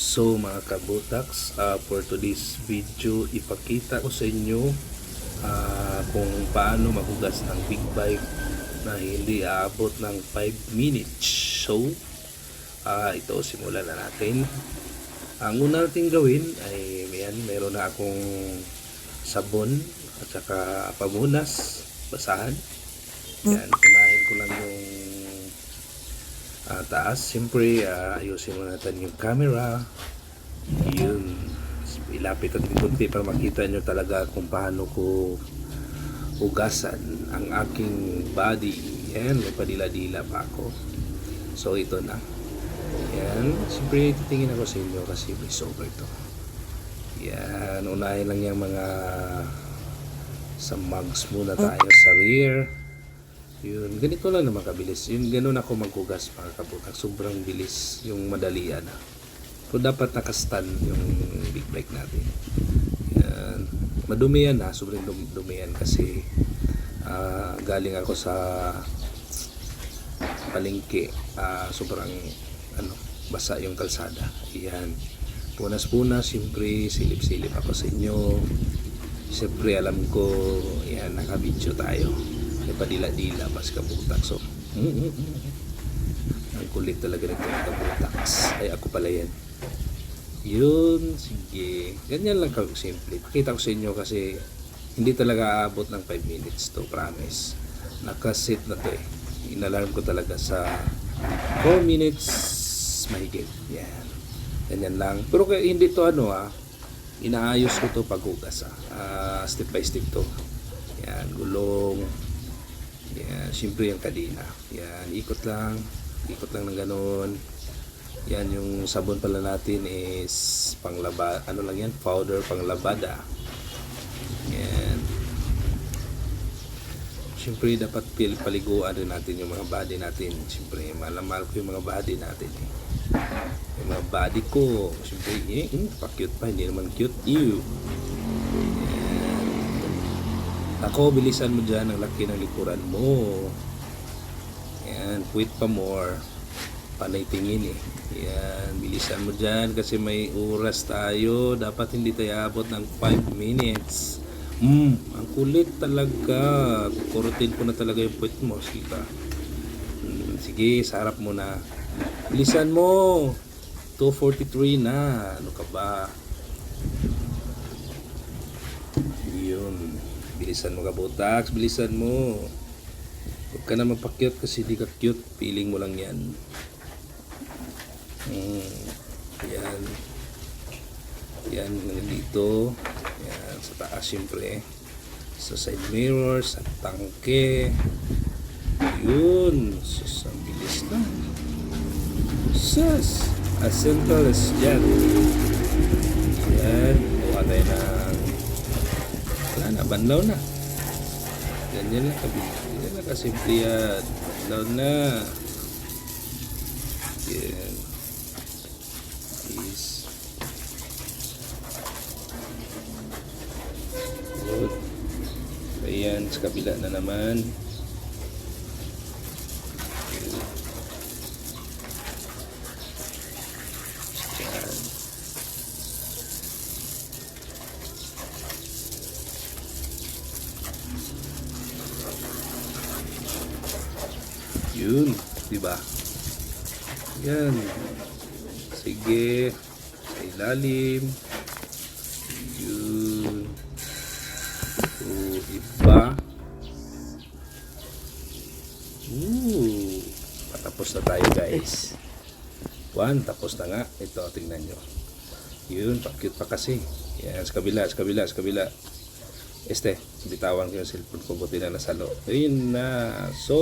So mga kabutaks, for today's video, ipakita ko sa inyo kung paano maghugas ng big bike na hindi aabot ng 5 minutes. So, ito, simulan na natin. Ang una natin gawin ay meron na akong sabon at saka pamunas, basahan. Yan, punahin ko lang yung taas. Siyempre, ayusin mo natin yung camera. Yun, ilapit natin kunti para makita nyo talaga kung paano ko hugasan ang aking body. Yan, may padila-dila pa ako. So, ito na. Yan, siyempre titingin ako sa inyo kasi may sober ito. Yan, unahin lang yung mga sa mugs muna tayo sa rear. Yun, ganito lang naman kabilis. Yun, ganun ako maghugas mga kabutak. Sobrang bilis yung madalian. So, dapat nakastand yung big bike natin. Yan. Madumi yan sobrang dumi yan kasi galing ako sa palengke. Sobrang basa yung kalsada. Yan. Punas-punas, siyempre, silip-silip ako sa inyo. Siyempre, alam ko, yan, nakabidyo tayo. May padila-dila mas kabutak. So, ang kulit talaga nito ng kabutaks. Ay, ako pala yan. Yun, sige. Ganyan lang simple. Pakita ko sa inyo kasi hindi talaga aabot ng 5 minutes to, promise. Nakasit na to eh. Inalarm ko talaga sa 4 minutes mahigit. Yan. Ganyan lang. Pero kaya hindi to inaayos ko to paghugas step by step to. Yan, gulong. Yan, siyempre yung kadena. Yan, ikot lang ng ganun. Yan, yung sabon pala natin is panglaba, lang yan, powder panglabada. Yan. Siyempre dapat paliguan rin natin yung mga body natin. Siyempre, mahal ko yung mga body natin eh. Yung mga body ko, siyempre, pa-cute pa, hindi naman cute. Ew. Ako, bilisan mo dyan ang laki ng likuran mo. Yan, quit pa more. Panay tingin eh. Yan, bilisan mo dyan kasi may oras tayo. Dapat hindi tayo abot ng 5 minutes. Ang kulit talaga. Kukurutin ko na talaga yung puwit mo. Sige, sige, sa harap mo na. Bilisan mo. 2:43 na. Ano ka ba? Yun. Bilisan mo kabutaks, bilisan mo. Huwag ka na magpa-cute kasi di ka cute. Feeling mo lang yan. Yan. Yan, dito. Yan, sa taas syempre. Sa side mirror, sa tangke. Yun. Sus, ang bilis na. Sus, as simple as yan. Yan. Buka tayo ng banlaw na. Ganyan lang kasimple yan. Banlaw na. Yan. Is. Good. Ayan, sa kabila na naman. Yan. Yun, diba? Yan. Sige, sa ilalim. Yun. So, iba. Patapos na tayo guys. Tapos na nga. Ito, tingnan nyo. Yun, pa-cute pa kasi. Yan, sa kabila. Bitawan ko yung cellphone ko, buti na nasalo. Ayun na. So,